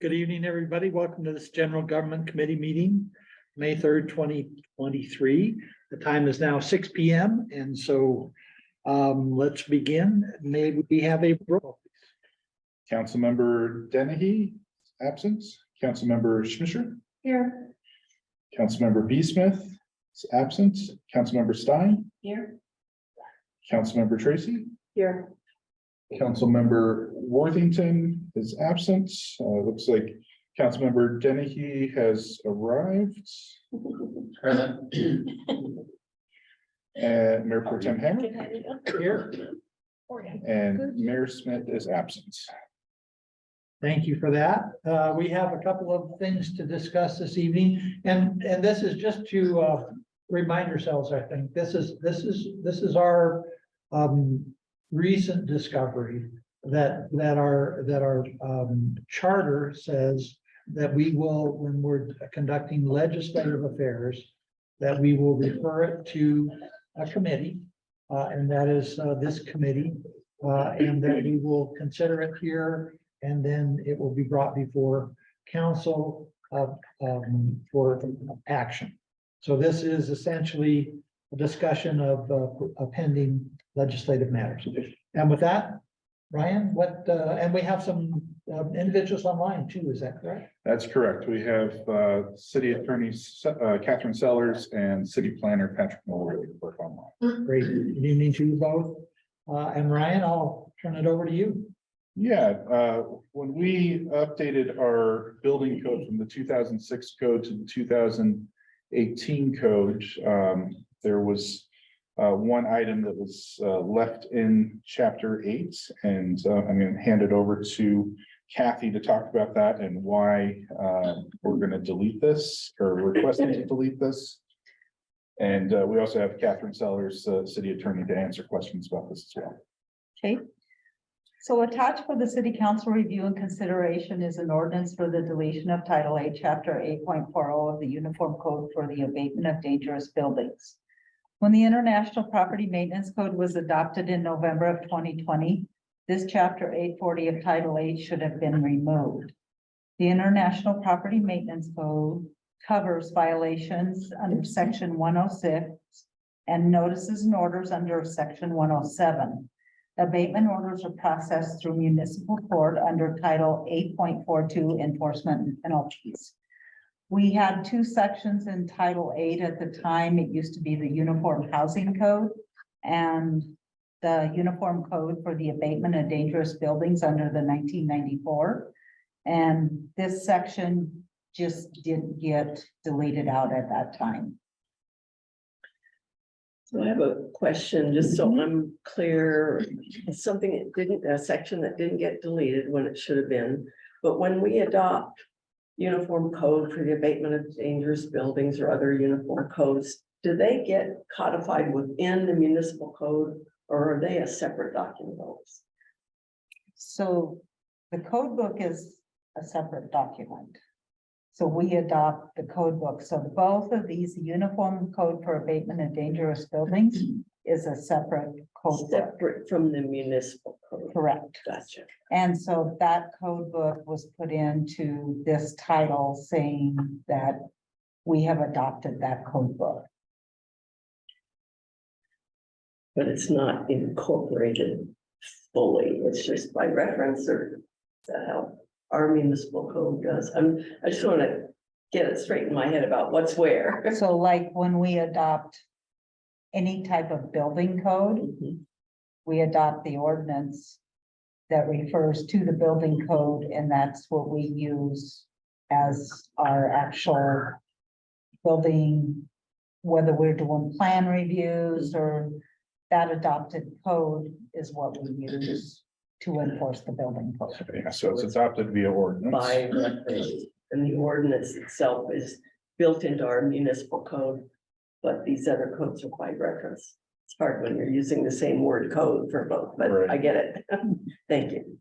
Good evening, everybody. Welcome to this General Government Committee meeting, May 3rd, 2023. The time is now 6 p.m. And so let's begin. May we have a roll? Councilmember Dennehy, absent. Councilmember Schmischer. Here. Councilmember B. Smith is absent. Councilmember Stein. Here. Councilmember Tracy. Here. Councilmember Worthington is absent. Looks like Councilmember Dennehy has arrived. And Mayor Pro Tem Hammer. Here. And Mayor Smith is absent. Thank you for that. We have a couple of things to discuss this evening, and this is just to remind ourselves. I think this is our recent discovery that our charter says that we will, when we're conducting legislative affairs, that we will refer it to a committee, and that is this committee, and that we will consider it here, and then it will be brought before council for action. So this is essentially a discussion of pending legislative matters. And with that, Ryan, and we have some individuals online too, is that correct? That's correct. We have City Attorney Catherine Sellers and City Planner Patrick Miller work online. Great. Good evening to you both. And Ryan, I'll turn it over to you. Yeah, when we updated our building code from the 2006 code to the 2018 code, there was one item that was left in chapter 8, and I'm going to hand it over to Kathy to talk about that and why we're going to delete this or requesting to delete this. And we also have Catherine Sellers, City Attorney, to answer questions about this as well. Okay. So attached for the City Council review and consideration is an ordinance for the deletion of Title 8, Chapter 8.40 of the Uniform Code for the abatement of dangerous buildings. When the International Property Maintenance Code was adopted in November of 2020, this Chapter 840 of Title 8 should have been removed. The International Property Maintenance Code covers violations under Section 106 and notices and orders under Section 107. Abatement orders are processed through municipal court under Title 8.42 enforcement and penalties. We had two sections in Title 8 at the time. It used to be the Uniform Housing Code and the Uniform Code for the Abatement of Dangerous Buildings under the 1994. And this section just didn't get deleted out at that time. So I have a question, just so I'm clear. It's something that didn't, a section that didn't get deleted when it should have been. But when we adopt uniform code for the abatement of dangerous buildings or other uniform codes, do they get codified within the municipal code, or are they a separate document? So the code book is a separate document. So we adopt the code book. So both of these, the Uniform Code for Abatement of Dangerous Buildings is a separate code book. Separate from the municipal code. Correct. Gotcha. And so that code book was put into this title saying that we have adopted that code book. But it's not incorporated fully. It's just by reference, or is that how our municipal code does? I just want to get it straight in my head about what's where. So like when we adopt any type of building code, we adopt the ordinance that refers to the building code, and that's what we use as our actual building, whether we're doing plan reviews or that adopted code is what we use to enforce the building code. Yeah, so it's adopted via ordinance. By reference, and the ordinance itself is built into our municipal code, but these other codes are by reference. It's hard when you're using the same word code for both, but Right. I get it. Thank you.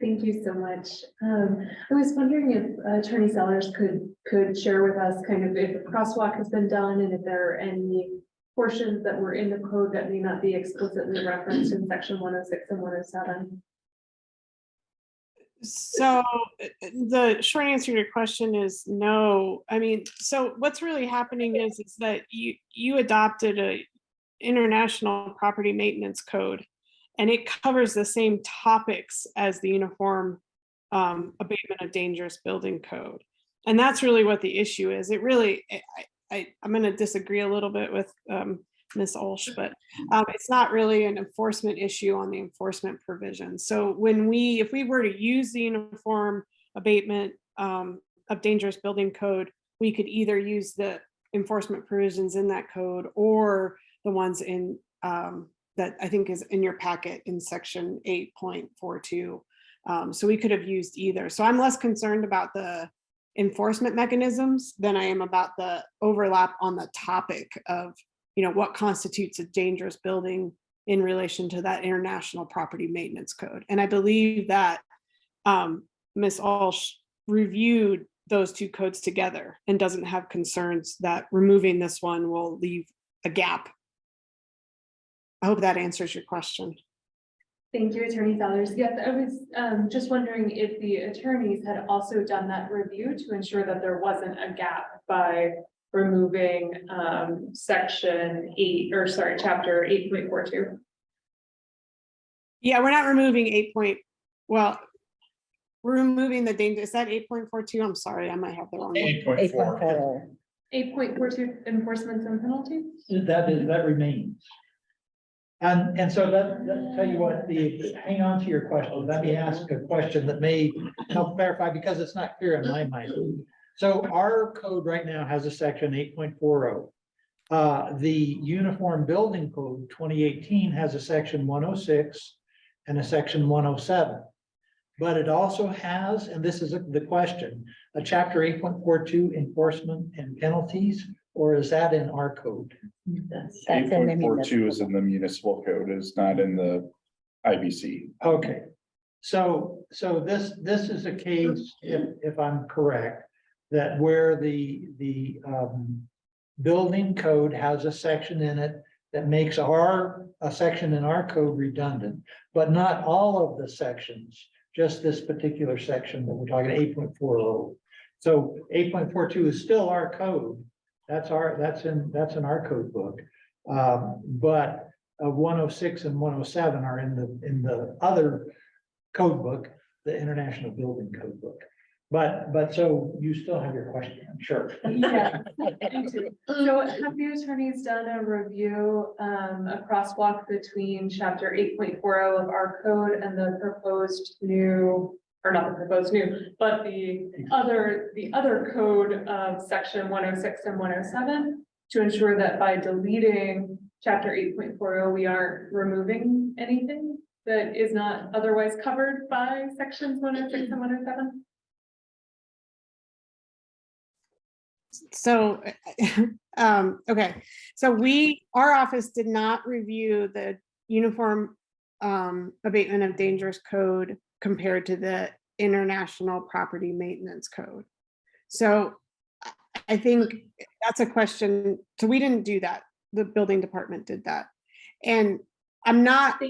Thank you so much. I was wondering if Attorney Sellers could share with us kind of if a crosswalk has been done and if there are any portions that were in the code that may not be explicitly referenced in section 106 and 107. So the short answer to your question is no. I mean, so what's really happening is that you adopted a international property maintenance code, and it covers the same topics as the uniform abatement of dangerous building code. And that's really what the issue is. It really, I'm going to disagree a little bit with Ms. Olsch, but it's not really an enforcement issue on the enforcement provision. So if we were to use the uniform abatement of dangerous building code, we could either use the enforcement provisions in that code or the ones in that I think is in your packet in section 8.42. So we could have used either. So I'm less concerned about the enforcement mechanisms than I am about the overlap on the topic of, what constitutes a dangerous building in relation to that international property maintenance code. And I believe that Ms. Olsch reviewed those two codes together and doesn't have concerns that removing this one will leave a gap. I hope that answers your question. Thank you, Attorney Sellers. Yes, I was just wondering if the attorneys had also done that review to ensure that there wasn't a gap by removing chapter 8.42. Yeah, we're not removing we're removing the danger. Is that 8.42? I'm sorry, I might have the wrong one. 8.4. 8.42 enforcements and penalties. That remains. And so that tell you what, hang on to your question. Let me ask a question that may help clarify because it's not clear in my mind. So our code right now has a section 8.40. The Uniform Building Code 2018 has a section 106 and a section 107. But it also has, and this is the question, a chapter 8.42 enforcement and penalties, or is that in our code? That's Eight in the point four two municipal. is in the municipal code, is not in the IBC. Okay, so this is a case, if I'm correct, that where the building code has a section in it that makes a section in our code redundant, but not all of the sections, just this particular section that we're talking 8.40. So 8.42 is still our code. That's in our code book. But 106 and 107 are in the other code book, the International Building Code book. But so you still have your question, I'm sure. Yeah, me too. So have the attorneys done a review, a crosswalk between chapter 8.40 of our code and the proposed new, or not the proposed new, but the other code of section 106 and 107 to ensure that by deleting chapter 8.40, we aren't removing anything that is not otherwise covered by sections 106 and 107? So, okay, so our office did not review the uniform abatement of dangerous code compared to the international property maintenance code. So I think that's a question. So we didn't do that. The building department did that. And I'm not,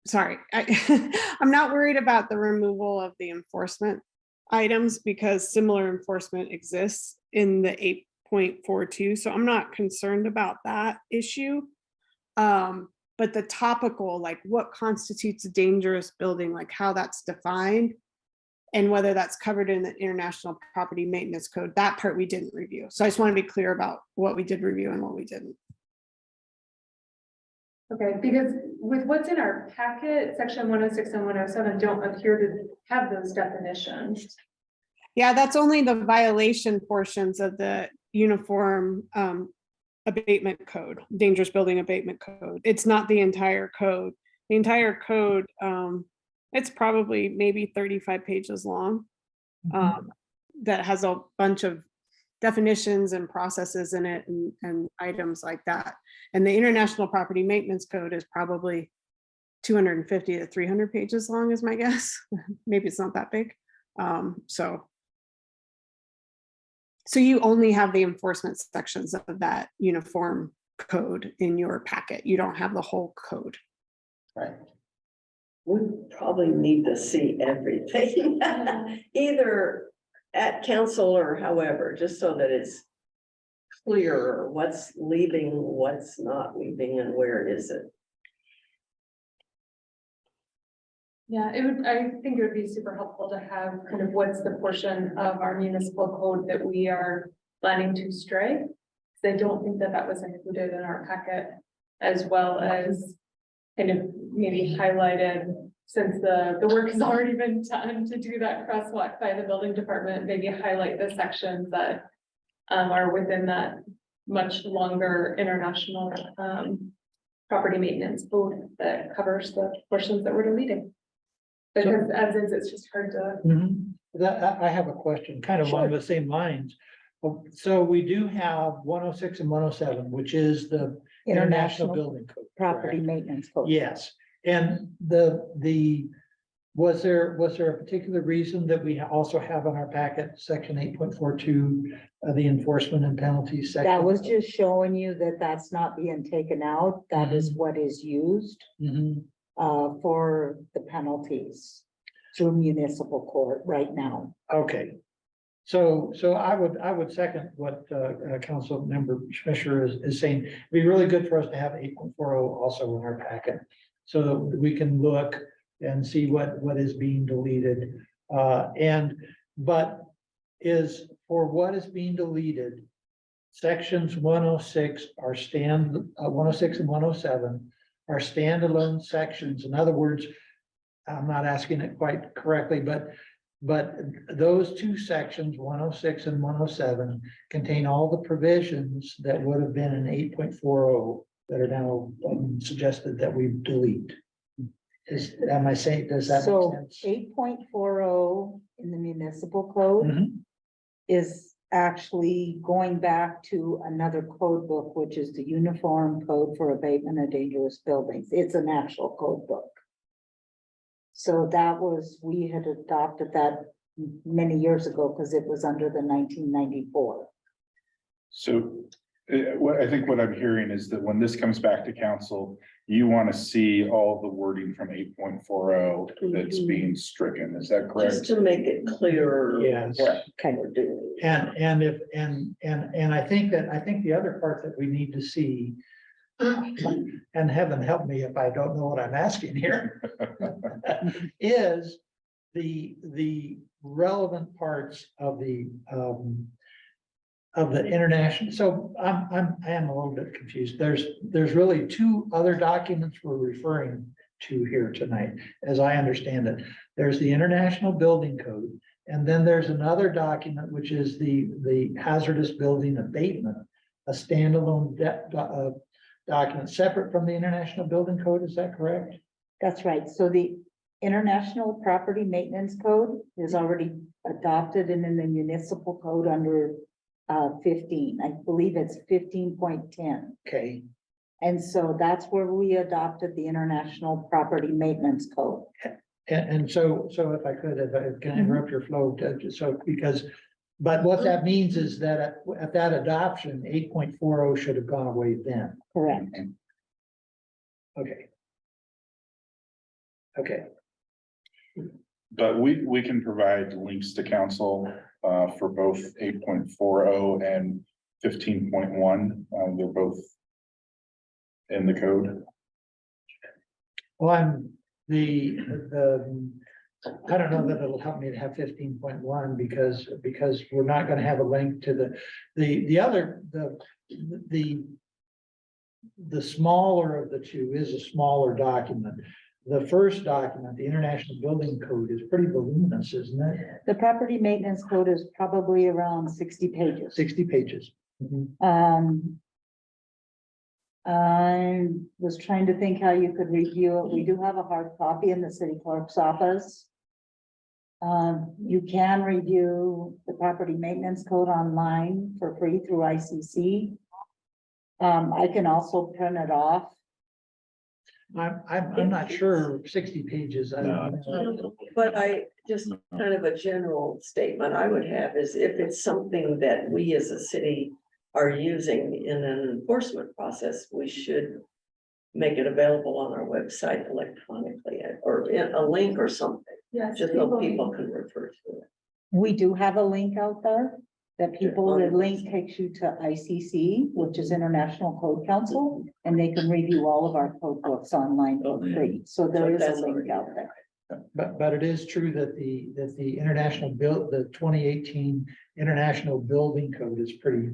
sorry, I'm not worried about the removal of the enforcement items because similar enforcement exists in the 8.42. So I'm not concerned about that issue. But the topical, like what constitutes a dangerous building, like how that's defined and whether that's covered in the International Property Maintenance Code, that part we didn't review. So I just want to be clear about what we did review and what we didn't. Okay, because with what's in our packet, section 106 and 107 don't appear to have those definitions. Yeah, that's only the violation portions of the uniform abatement code, dangerous building abatement code. It's not the entire code. The entire code, it's probably maybe 35 pages long. That has a bunch of definitions and processes in it and items like that. And the International Property Maintenance Code is probably 250 to 300 pages long is my guess. Maybe it's not that big. So you only have the enforcement sections of that uniform code in your packet. You don't have the whole code. Right. We probably need to see everything, either at council or however, just so that it's clear what's leaving, what's not leaving, and where is it. Yeah, I think it would be super helpful to have kind of what's the portion of our municipal code that we are planning to stray. Because I don't think that was included in our packet, as well as kind of maybe highlighted, since the work has already been done to do that crosswalk by the building department, maybe highlight the sections that are within that much longer international property maintenance code that covers the portions that we're deleting. Because as is, it's just hard to. That, I have a question, kind of along the same lines. So we do have 106 and 107, which is the International Building Code. Property correct? maintenance code. Yes, and was there a particular reason that we also have on our packet, section 8.42, the enforcement and penalties section? That was just showing you that that's not being taken out. That is what is used Mhm. for the penalties through municipal court right now. Okay. So I would second what Council Member Schmisher is saying. It'd be really good for us to have 8.40 also in our packet. So that we can look and see what is being deleted. But is for what is being deleted, sections 106 are 106 and 107 are standalone sections. In other words, I'm not asking it quite correctly, but those two sections, 106 and 107, contain all the provisions that would have been in 8.40 that are now suggested that we delete. Am I saying, does that So make sense? 8.40 in the municipal code Mhm. is actually going back to another code book, which is the Uniform Code for Abatement of Dangerous Buildings. It's an actual code book. So we had adopted that many years ago because it was under the 1994. So I think what I'm hearing is that when this comes back to council, you want to see all the wording from 8.40 that's being stricken. Is that Just correct? to make it clearer. Yes. What kind of doing. And I think the other part that we need to see, and heaven help me if I don't know what I'm asking here, is the relevant parts of the international. So I am a little bit confused. There's really two other documents we're referring to here tonight, as I understand it. There's the International Building Code, and then there's another document, which is the Hazardous Building Abatement, a standalone document separate from the International Building Code. Is that correct? That's right. So the International Property Maintenance Code is already adopted and in the municipal code under 15. I believe it's 15.10. Okay. And so that's where we adopted the International Property Maintenance Code. And so if I can interrupt your flow, but what that means is that at that adoption, 8.40 should have gone away then. Correct. Okay. Okay, But we can provide links to council for both 8.40 and 15.1. They're both in the code. well, I don't know that it'll help me to have 15.1 because we're not gonna have a link to the smaller of the two is a smaller document. The first document, the International Building Code, is pretty voluminous, isn't it? The property maintenance code is probably around 60 pages. 60 pages. I was trying to think how you could review it. We do have a hard copy in the city clerk's office. You can review the property maintenance code online for free through ICC. I can also print it off. I'm not sure 60 pages. I don't know. But just kind of a general statement I would have is if it's something that we as a city are using in an enforcement process, we should make it available on our website electronically or in a link or something, Yes. just so people can refer to it. We do have a link out there that people, on the the link takes you to ICC, which is International Code Council, and they can review all of our code books online for free. So there So is a that's link already out in there. But it is true that the international build, the 2018 International Building Code is pretty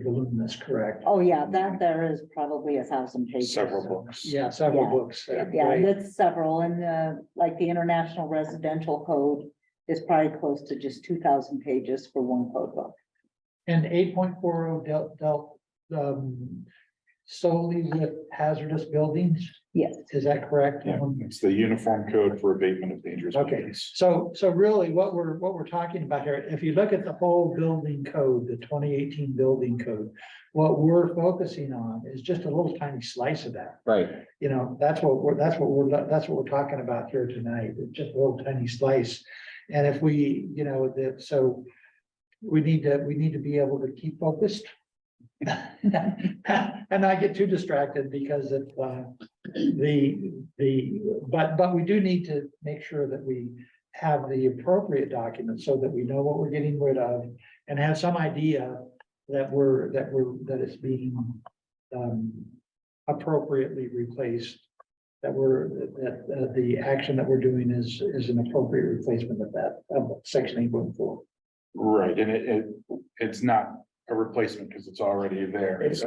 voluminous, correct? Oh, yeah, that there is probably 1,000 pages. Several books. Yeah, several Yeah. books. Yeah, right? that's several, and like the International Residential Code is probably close to just 2,000 pages for one code book. And 8.40 dealt solely with hazardous buildings, Yes, is that correct? Yeah, it's the Uniform Code for Abatement of Dangerous Okay, Buildings. so really what we're talking about here, if you look at the whole building code, the 2018 building code, what we're focusing on is just a little tiny slice of that. Right. You know, that's what we're talking about here tonight, it's just a little tiny slice. And if we, you know, so we need to be able to keep focused. And not get too distracted because of but we do need to make sure that we have the appropriate documents so that we know what we're getting rid of and have some idea that it's being appropriately replaced. That the action that we're doing is an appropriate replacement of that, of section 8.4. Right, and it's not a replacement because it's already there. It's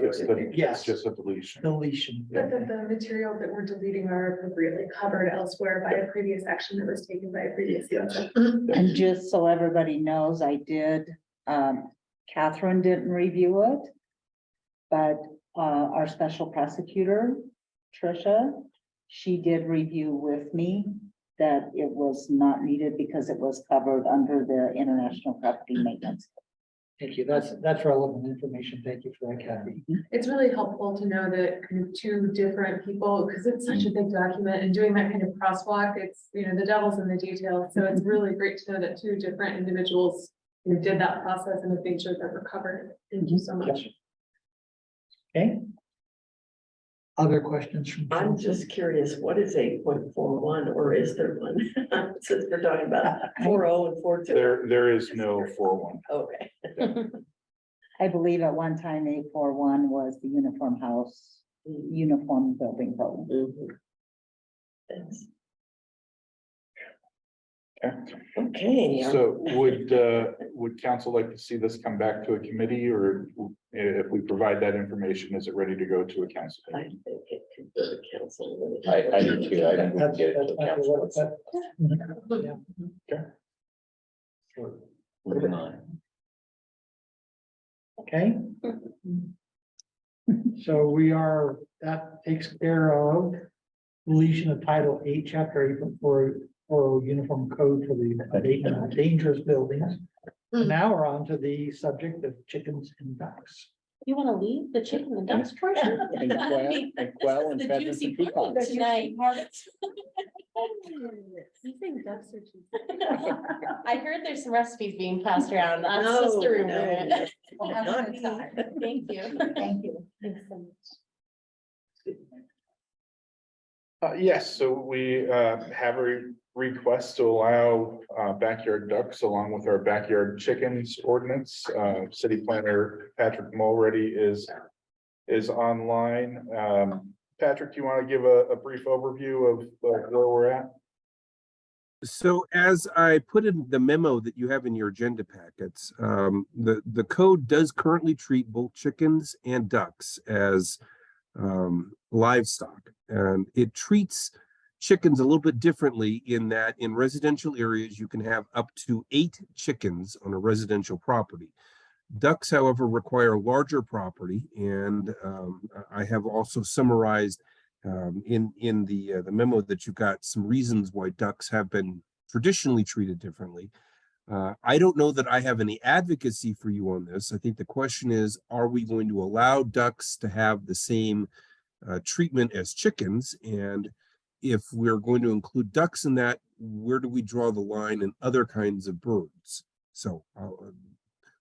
Yes. just a deletion. Deletion. But the material that we're deleting are appropriately covered elsewhere by a previous action that was taken by a previous council. and just so everybody knows, I did, Catherine didn't review it. But our special prosecutor, Tricia, she did review with me that it was not needed because it was covered under the International Property Maintenance. Thank you. That's relevant information. Thank you for that, Kathy. It's really helpful to know that kind of two different people, because it's such a big document and doing that kind of crosswalk, it's, you know, the devil's in the details. So it's really great to know that two different individuals who did that process and have made sure that we're covered. Thank you so much. Okay. Other questions from? I'm council? just curious, what is 8.41 or is there one? Since we're talking about 4.0 and 4.2. There is no 4.1. Okay. I believe at one time 841 was the uniform house, uniform building code. Mhm. Thanks. Okay. Okay. So would council like to see this come back to a committee, or if we provide that information, is it ready to go to a council? I think it could go to council. I do too. I think we can get it to the That's council. what- yeah. Sure. Moving on. Okay. So that takes care of deletion of Title 8, Chapter 8.4 Uniform Code for the abatement of dangerous buildings. And now we're on to the subject of chickens and ducks. You wanna leave the chicken and ducks portion? And quail and The pheasants juicy and part peacocks. tonight. You think ducks are cheap? I heard there's some recipes being passed around. That's just a rumor. No, Have a good time. Thank you. Thank you. Thanks so much. Yes, so we have a request to allow backyard ducks along with our backyard chickens ordinance. City planner Patrick Mulready is online. Patrick, do you want to give a brief overview of where we're at? So as I put in the memo that you have in your agenda packets, the code does currently treat both chickens and ducks as livestock, and it treats chickens a little bit differently in that in residential areas you can have up to 8 chickens on a residential property. Ducks, however, require larger property, and I have also summarized in the memo that you got some reasons why ducks have been traditionally treated differently. I don't know that I have any advocacy for you on this. I think the question is, are we going to allow ducks to have the same treatment as chickens? And if we're going to include ducks in that, where do we draw the line in other kinds of birds? So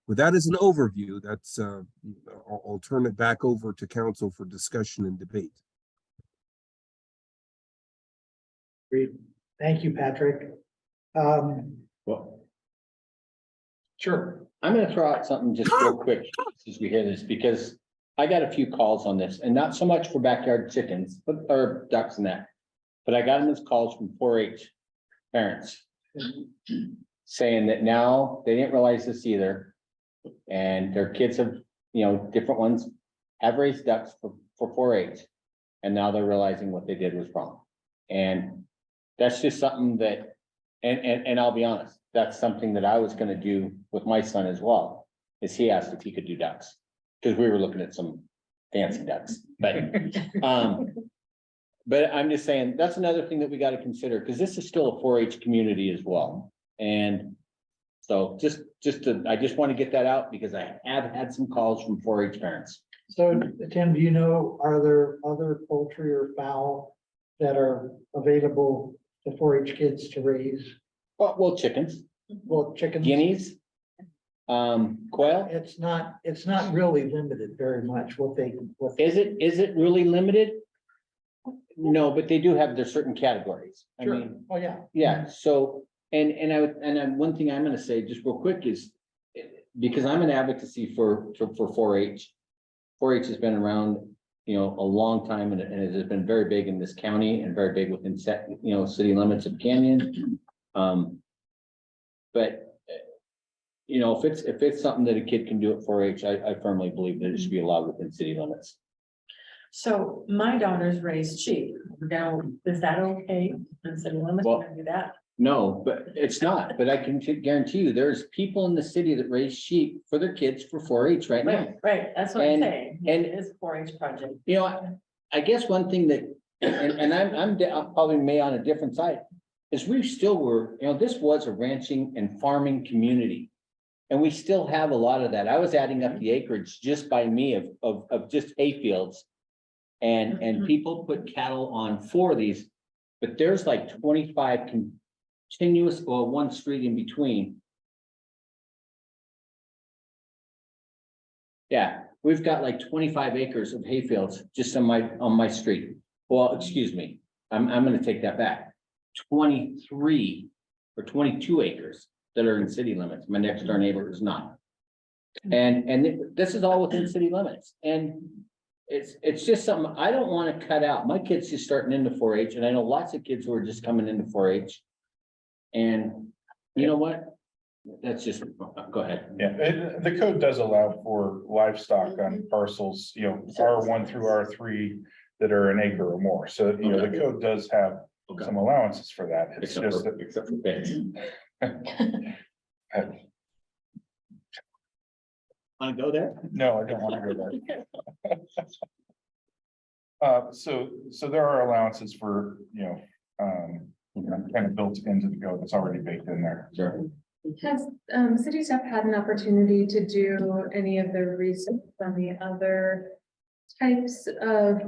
with that as an overview, that's I'll turn it back over to council for discussion and debate. Great. Thank you, Patrick. Well, Sure. I'm gonna throw out something just real quick as we hear this, because I got a few calls on this, and not so much for backyard chickens, but, or ducks and that. But I got these calls from 4-H parents saying that now they didn't realize this either. And their kids have, you know, different ones have raised ducks for 4-H. And now they're realizing what they did was wrong. And that's just something that, and I'll be honest, that's something that I was gonna do with my son as well. Is he asked if he could do ducks, because we were looking at some fancy ducks, but I'm just saying, that's another thing that we gotta consider, because this is still a 4-H community as well. And so I just want to get that out, because I have had some calls from 4-H parents. So Tim, do you know, are there other poultry or fowl that are available to 4-H kids to raise? Well, chickens, Well, chickens? guineas, quail. It's not really limited very much what they. Is it really limited? No, but they do have their certain categories. I Sure. mean, Oh, yeah. yeah, so, one thing I'm gonna say just real quick is, because I'm an advocacy for 4-H. 4-H has been around, you know, a long time, and it has been very big in this county and very big within city limits of Canyon. But, you know, if it's something that a kid can do at 4-H, I firmly believe that it should be allowed within city limits. So my daughters raised sheep. Now, is that okay? And so limits Well- can do that. No, but it's not, but I can guarantee you, there's people in the city that raise sheep for their kids for 4-H right now. Right, that's what I'm And- saying. and- It is a 4-H project. You know, I guess one thing that, and I'm probably may on a different side, is we still were, you know, this was a ranching and farming community. And we still have a lot of that. I was adding up the acreage just by me of just hay fields. And people put cattle on 4 of these, but there's like 25 continuous, or one street in between. Yeah, we've got like 25 acres of hay fields just on my street. Well, excuse me, I'm gonna take that back. 23 or 22 acres that are in city limits. My next door neighbor is not. And this is all within city limits, and it's just something I don't want to cut out. My kid's just starting into 4-H, and I know lots of kids who are just coming into 4-H. And you know what? That's just, go ahead. Yeah, the code does allow for livestock on parcels, you know, R1 through R3 that are an acre or more. So, you know, the code does have Okay. some allowances for that. It's just that. Except for pigs. Want to go there? No, I don't want to go there. So there are allowances for, you know, kind of built into the code that's already baked in there. Sure. Has city staff had an opportunity to do any of the research on the other types of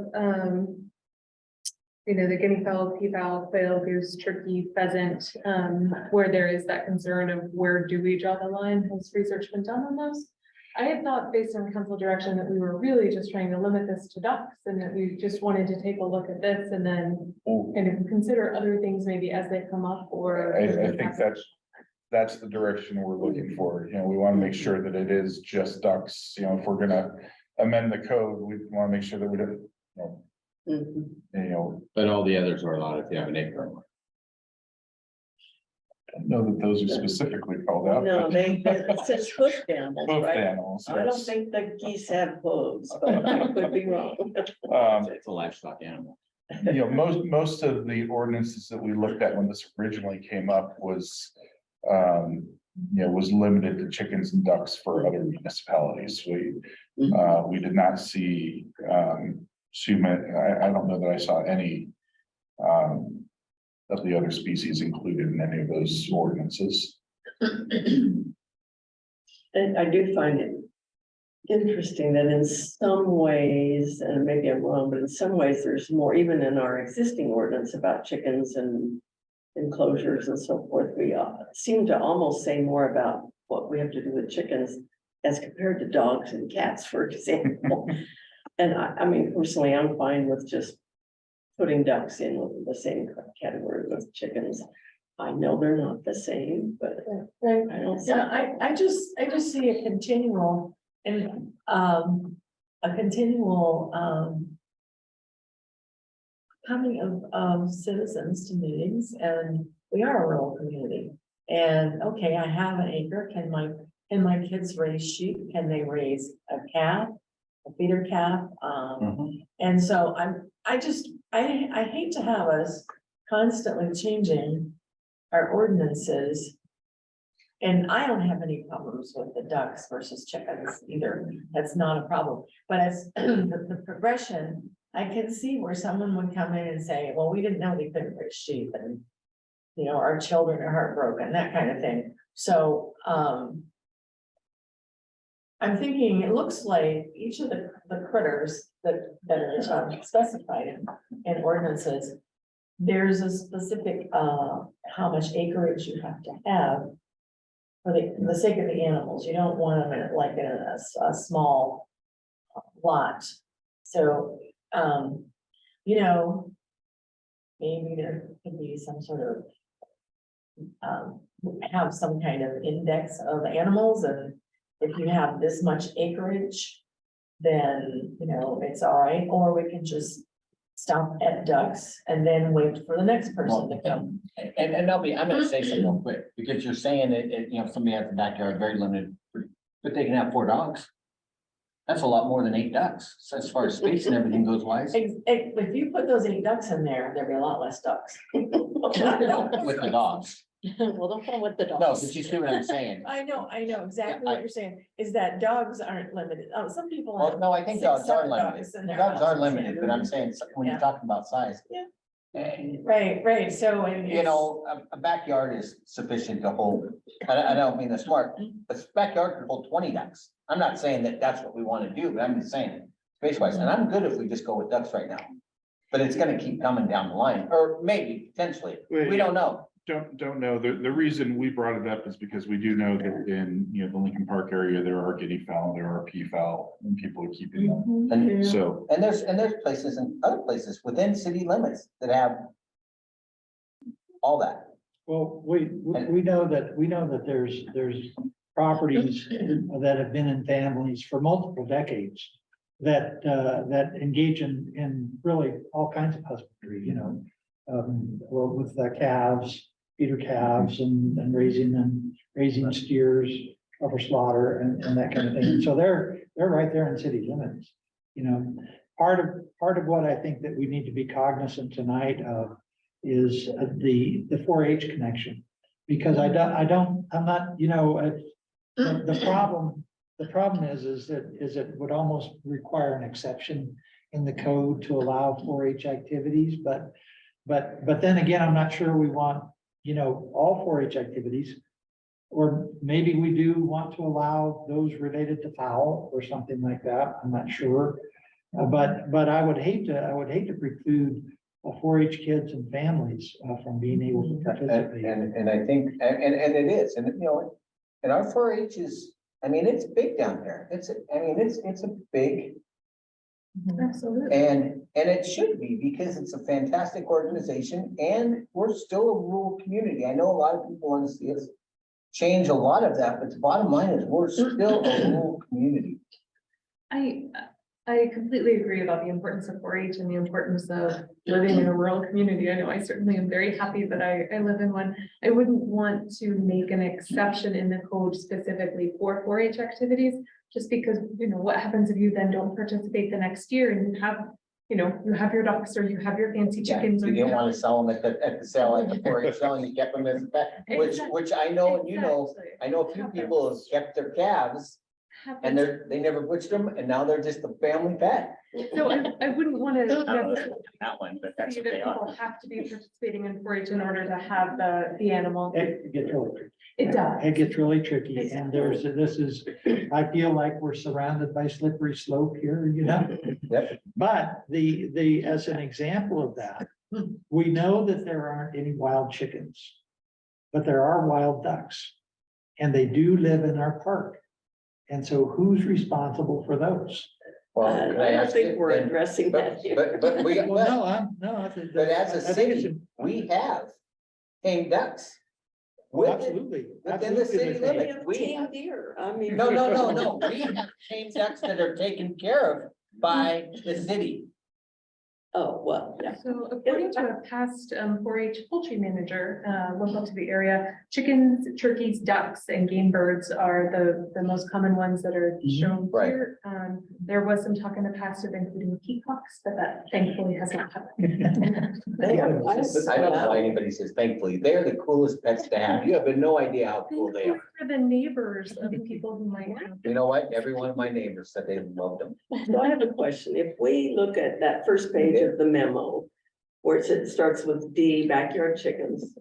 you know, the guinea fowl, peafowl, quail, goose, turkey, pheasant, where there is that concern of where do we draw the line? Has research been done on those? I had thought, based on council direction, that we were really just trying to limit this to ducks, and that we just wanted to take a look at this and then kind of consider other things maybe as they come up, or. I think that's the direction we're looking for. You know, we want to make sure that it is just ducks. You know, if we're gonna amend the code, we want to make sure that we don't, you know, But all the others are allowed if you have an acre or more. I don't know that those are specifically called out. No, but it says hoofed animals, Hoofed right? animals, I don't yes. think the geese have hooves, but I could be wrong. It's a livestock animal. You know, most of the ordinances that we looked at when this originally came up was, you know, was limited to chickens and ducks for other municipalities. We did not see, too many, I don't know that I saw any, of the other species included in any of those ordinances. And I do find it interesting that in some ways, and maybe I'm wrong, but in some ways, there's more, even in our existing ordinance about chickens and enclosures and so forth, we seem to almost say more about what we have to do with chickens as compared to dogs and cats, for example. And I mean, personally, I'm fine with just putting ducks in the same category with chickens. I know they're not the same, but I don't. Yeah, I just see a continual and, a continual, coming of citizens to meetings, and we are a rural community. And, okay, I have an acre, can my kids raise sheep? Can they raise a calf, a feeder calf? And so I hate to have us constantly changing our ordinances. And I don't have any problems with the ducks versus chickens either. That's not a problem. But as the progression, I can see where someone would come in and say, well, we didn't know we couldn't raise sheep, and you know, our children are heartbroken, that kind of thing. So I'm thinking, it looks like each of the critters that are specified in ordinances, there's a specific how much acreage you have to have for the sake of the animals. You don't want them in like in a small lot. So you know, maybe there could be some sort of have some kind of index of animals, and if you have this much acreage, then, you know, it's all right, or we can just stop at ducks and then wait for the next person to come. And I'm gonna say something real quick, because you're saying that, you know, somebody has a backyard, very limited, but they can have 4 dogs. That's a lot more than 8 ducks, so as far as space and everything goes wise. If you put those 8 ducks in there, there'd be a lot less ducks. With the dogs. Well, don't go with the No, dogs. but you see what I'm saying. I know exactly Yeah, what you're saying, is that dogs aren't limited. Some people. Well, have no, I think 6, dogs are 7 limited. dogs in their Dogs are house. limited, but I'm saying, when you're Yeah. talking about size. Yeah. And, Right, so. And you know, a backyard is sufficient to hold, I don't mean the smart, a backyard can hold 20 ducks. I'm not saying that that's what we want to do, but I'm just saying, space wise, and I'm good if we just go with ducks right now. But it's gonna keep coming down the line, or maybe potentially, we don't know. Don't know. The reason we brought it up is because we do know that in, you know, the Lincoln Park area, there are guinea fowl, there are peafowl, and people are keeping them. And, So, and there's places and other places within city limits that have all that. Well, we know that there's properties that have been in families for multiple decades that engage in really all kinds of husbandry, you know. Well, with the calves, feeder calves and raising steers for slaughter and that kind of thing. So they're right there in city limits, you know. Part of what I think that we need to be cognizant tonight of is the 4-H connection. Because I'm not, you know, the problem is that it would almost require an exception in the code to allow 4-H activities, but then again, I'm not sure we want, you know, all 4-H activities. Or maybe we do want to allow those related to fowl or something like that, I'm not sure. But I would hate to preclude 4-H kids and families from being able to participate. And I think, and it is, and you know, and our 4-H is, I mean, it's big down there. It's a big, Absolutely. and it should be, because it's a fantastic organization and we're still a rural community. I know a lot of people want to see us change a lot of that, but the bottom line is we're still a rural community. I completely agree about the importance of 4-H and the importance of living in a rural community. I know I certainly am very happy that I live in one. I wouldn't want to make an exception in the code specifically for 4-H activities, just because, you know, what happens if you then don't participate the next year and you have, you know, you have your ducks or you have your fancy chickens. You or didn't have- want to sell them at the sale, at the 4-H selling, you kept them as a pet, which I know, and you know, Exactly. I know a few people have kept their calves and Happens. they never butchered them, and now they're just a family pet. So I wouldn't want to That one, but that's see what that they are. people have to be participating in 4-H in order to have the animal. It gets really tricky. It does. It gets really tricky, and I feel like we're surrounded by slippery slope here, you know? Yep. But as an example of that, we know that there aren't any wild chickens, but there are wild ducks, and they do live in our park. And so who's responsible for those? Well, I can I don't ask think you, we're then- addressing that here. but we, Well, no, no. I think but as a I think it's city, we have tame ducks. Well, Within, absolutely. within the absolutely city there's- We limit, have we tame have, deer, I mean. no, we have tame ducks that are taken care of by the city. Oh, well, yeah. So according to a past 4-H poultry manager, local to the area, chickens, turkeys, ducks, and game birds are the most common ones that are shown Right. here. There was some talk in the past of including peacocks, but that thankfully has not happened. They are I don't know why anybody says thankfully, they're the coolest pets to have. You have no idea how cool they are. For the neighbors of people who might have. You know what? Every one of my neighbors said they loved them. So I have a question. If we look at that first page of the memo, where it starts with D, backyard chickens.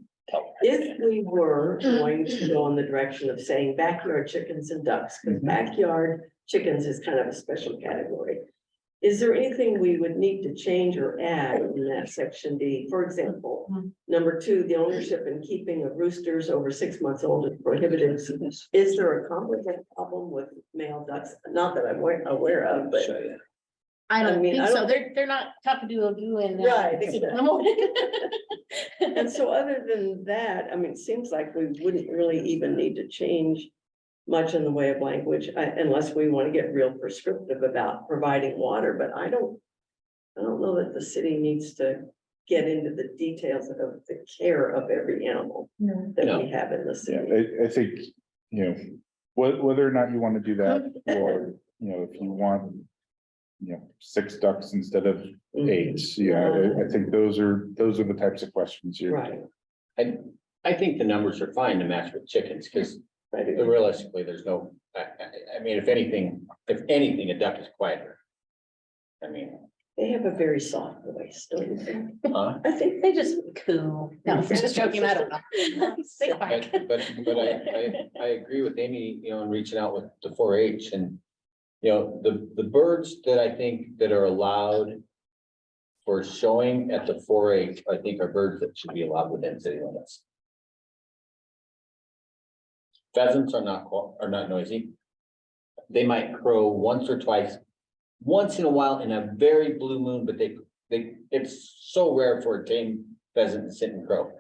If we were going to go in the direction of saying backyard chickens and ducks, because backyard chickens is kind of a special category. Is there anything we would need to change or add in that section D? For example, number 2, the ownership and keeping of roosters over 6 months old is prohibited. Is there a complicated problem with male ducks? Not that I'm aware of, but. I I don't mean, think I so. don't- They're not cock-a-doodle-doo and. Right, in the morning. And so other than that, I mean, it seems like we wouldn't really even need to change much in the way of language, unless we want to get real prescriptive about providing water, but I don't know that the city needs to get into the details of the care of every animal that we have in the Yeah, city. I think, you know, whether or not you want to do that, or, you know, if you want, you know, 6 ducks instead of 8, yeah, I think those are the types of questions you're. Right. And I think the numbers are fine to match with chickens, because realistically, there's no, I mean, if anything, a duck is quieter. I mean, They have a very soft voice, don't you think? I think They just coo. No, I'm just joking. I don't know. Say quiet. but I agree with Amy, you know, in reaching out with the 4-H and, you know, the birds that I think that are allowed for showing at the 4-H, I think are birds that should be allowed within city limits. Pheasants are not noisy. They might crow once or twice, once in a while in a very blue moon, but it's so rare for a tame pheasant to sit and crow.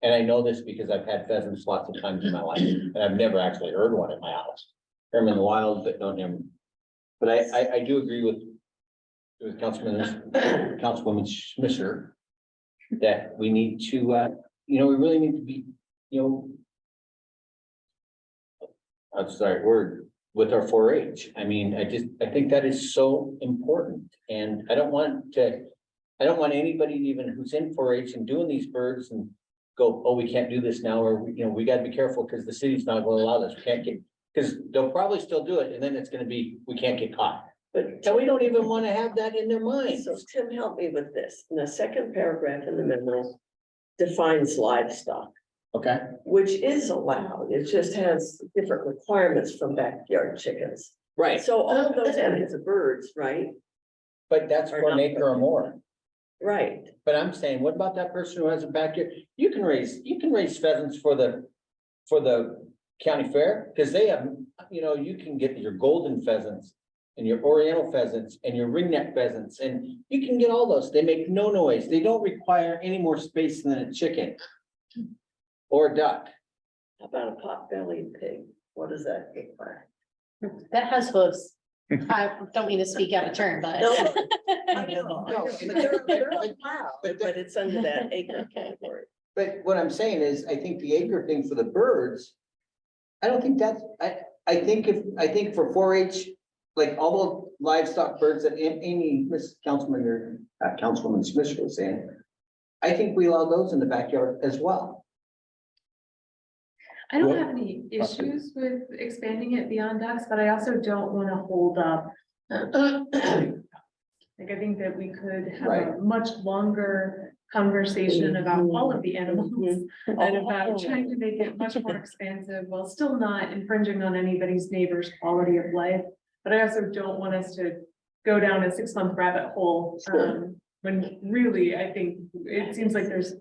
And I know this because I've had pheasants lots of times in my life, and I've never actually heard one in my house. Hear them in the wild, but don't hear them. But I do agree with Councilwoman Schmisser that we need to, you know, we really need to be, you know, that's the right word, with our 4-H. I mean, I think that is so important, and I don't want anybody even who's in 4-H and doing these birds and go, oh, we can't do this now, or, you know, we gotta be careful because the city's not gonna allow this, we can't get, because they'll probably still do it, and then it's gonna be, we can't get caught. But So we don't even want to have that in their minds. So Tim, help me with this. In the second paragraph in the memo defines livestock, Okay, which is allowed. It just has different requirements from backyard chickens. right, So all of those kinds of birds, right? but that's for an acre or more. Right. But I'm saying, what about that person who has a backyard? You can raise pheasants for the county fair, because they have, you know, you can get your golden pheasants and your oriental pheasants and your ringneck pheasants, and you can get all those. They make no noise. They don't require any more space than a chicken or a duck. How about a pot-bellied pig? What does that require? That has hooves. I don't mean to speak out of turn, but. No, they're allowed, but it's under that acre category. But what I'm saying is, I think the acre thing for the birds, I don't think that's, I think for 4-H, like all the livestock birds that Amy, Miss Councilman or Councilwoman Smith was saying, I think we allow those in the backyard as well. I don't have any issues with expanding it beyond ducks, but I also don't want to hold up. Like, I think that we could have a much longer conversation about all of the animals and about trying to make it much more expansive while still not infringing on anybody's neighbor's quality of life. But I also don't want us to go down a 6-month rabbit hole, When really, I think it seems like there's,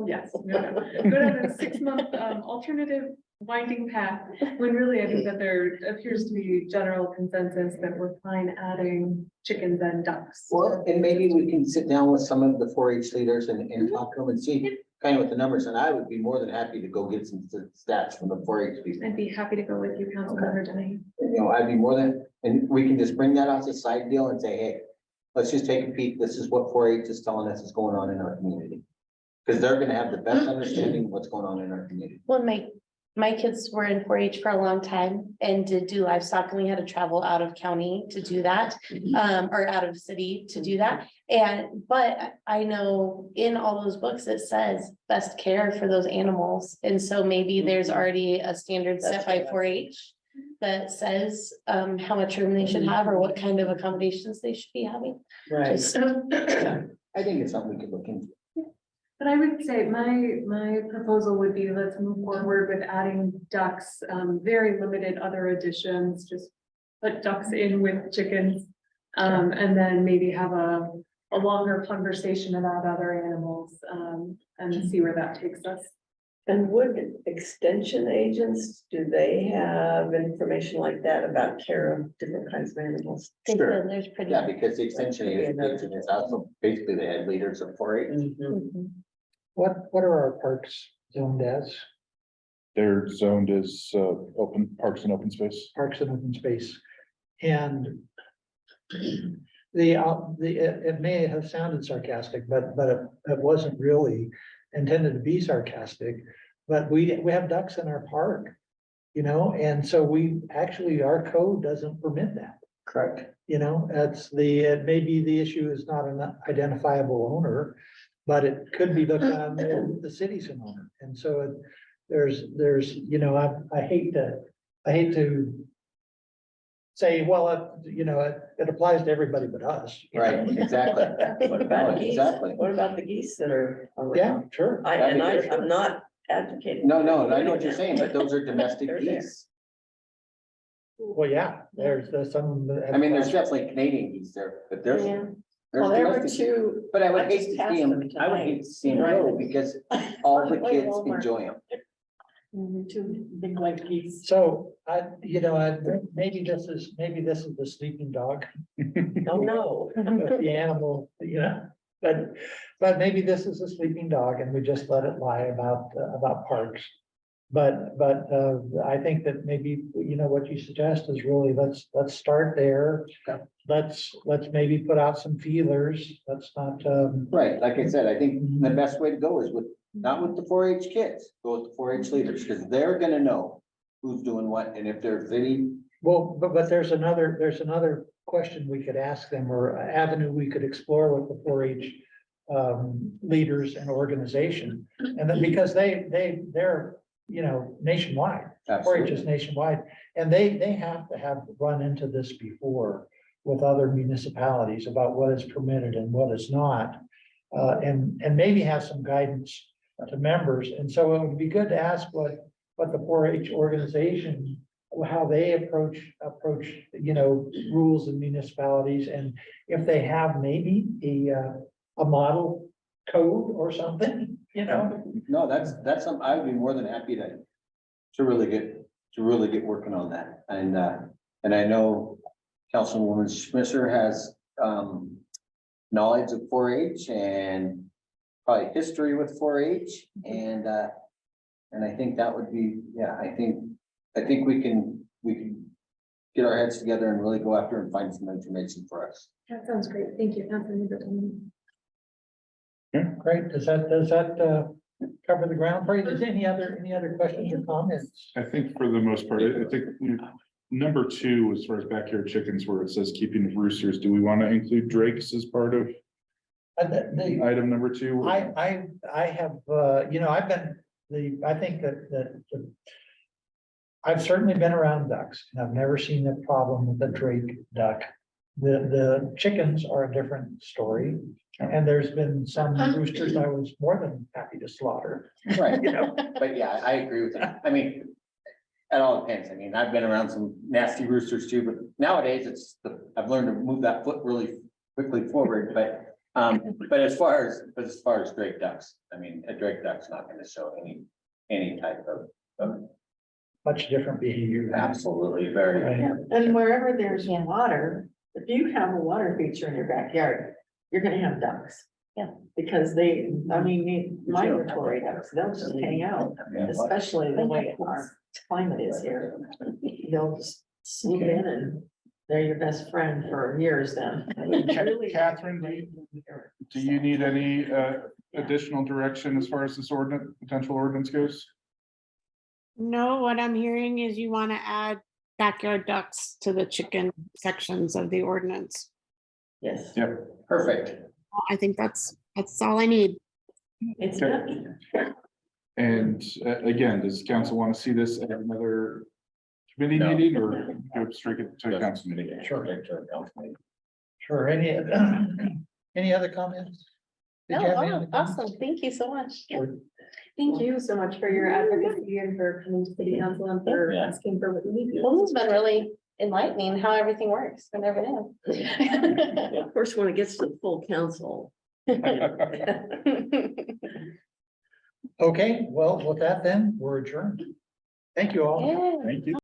yes, no. Go down a 6-month alternative winding path, when really I think that there appears to be general consensus that we're fine adding chickens and ducks. Well, and maybe we can sit down with some of the 4-H leaders and talk to them and see kind of what the numbers, and I would be more than happy to go get some stats from the 4-H people. I'd be happy to go with you, Councilmember Denny. You know, I'd be more than, and we can just bring that out as a side deal and say, hey, let's just take a peek. This is what 4-H is telling us is going on in our community. Because they're gonna have the best understanding of what's going on in our community. Well, my kids were in 4-H for a long time and did do livestock, and we had to travel out of county to do that, or out of city to do that. But I know in all those books, it says best care for those animals. And so maybe there's already a standard set by 4-H that says how much room they should have or what kind of accommodations they should be having. Right. Just- I think it's something we could look into. But I would say my proposal would be, let's move forward with adding ducks, very limited other additions, just put ducks in with chickens. And then maybe have a longer conversation about other animals, and see where that takes us. And would extension agents, do they have information like that about care of different kinds of animals? They Sure. said there's pretty. Yeah, because the extension agent is also basically the head leaders of 4-H. Mhm. What are our parks zoned as? They're zoned as open parks and open space. Parks and open space. And it may have sounded sarcastic, but it wasn't really intended to be sarcastic. But we have ducks in our park, you know, and so our code doesn't permit that. Correct. You know, maybe the issue is not an identifiable owner, but it could be looked on, the city's an owner. And so there's, you know, I hate to say, well, it applies to everybody but us. you know? Right, exactly. What about No, geese? exactly. What about the geese that are around? Yeah, sure. I'm not advocating. No, I know what you're saying, but those are domestic They're there. geese. Well, yeah, there's some. I mean, there's definitely Canadian geese there, but there's. Yeah. there's Well, there were domestic geese. two. But I would I hate just to passed see them, them I would hate tonight. to see them go because all the Like kids Walmart. enjoy them. Two big white geese. So maybe this is the sleeping dog, Oh, no. the animal, but maybe this is a sleeping dog and we just let it lie about parks. But I think that maybe, what you suggest is really, let's start there. Let's maybe put out some feelers. Let's not, Right, like I said, I think the best way to go is not with the 4-H kids, go with the 4-H leaders, because they're gonna know who's doing what, and if there's any. well, but there's another question we could ask them, or avenue we could explore with the 4-H leaders and organization. And then because they're, nationwide, 4-H is nationwide, and they have to have run into this before with other municipalities about what is permitted and what is not. And maybe have some guidance to members. And so it would be good to ask what the 4-H organization, how they approach, rules in municipalities, and if they have maybe a model code or something, No, that's something, I would be more than happy to really get working on that. And I know Councilwoman Schmisser has knowledge of 4-H and probably history with 4-H, and I think that would be, I think we can get our heads together and really go after and find some information for us. That sounds great. Thank you, Councilmember Denny. great. Does that cover the ground for you? Is any other questions or comments? I think for the most part, I think number 2, as far as backyard chickens, where it says keeping roosters, do we want to include drakes as part of item number 2? I have, I've been I think that I've certainly been around ducks, and I've never seen a problem with the drake duck. The chickens are a different story, and there's been some roosters I was more than happy to slaughter. Right, but yeah, I agree with that. I mean, it all depends. I mean, I've been around some nasty roosters too, but nowadays I've learned to move that foot really quickly forward, but But as far as Drake ducks, I mean, a Drake duck's not gonna show any type of Much different behavior. absolutely very. Right. And wherever there's water, if you have a water feature in your backyard, you're gonna have ducks. Yeah. Because they, I mean, migratory ducks, they'll just hang out, especially the way our climate is here. They'll just swoop in and they're your best friend for years then. Catherine, do you need any additional direction as far as this ordinance, potential ordinance goes? No, what I'm hearing is you want to add backyard ducks to the chicken sections of the ordinance. Yes, Yep. Perfect. I think that's all I need. it's Okay. not, And again, does council want to see this at another committee No. meeting or go straight to council meeting? Sure. Sure, any other comments? Did you have any other comments? Awesome. Thank you so much. Sure. Thank you so much for your advocacy and for coming to city council and for Yeah. asking for what you need. Well, this has been really enlightening how everything works. I never knew. Of course, when it gets to the full council. Okay, well, with that then, we're adjourned. Thank you all. Yeah. Thank you.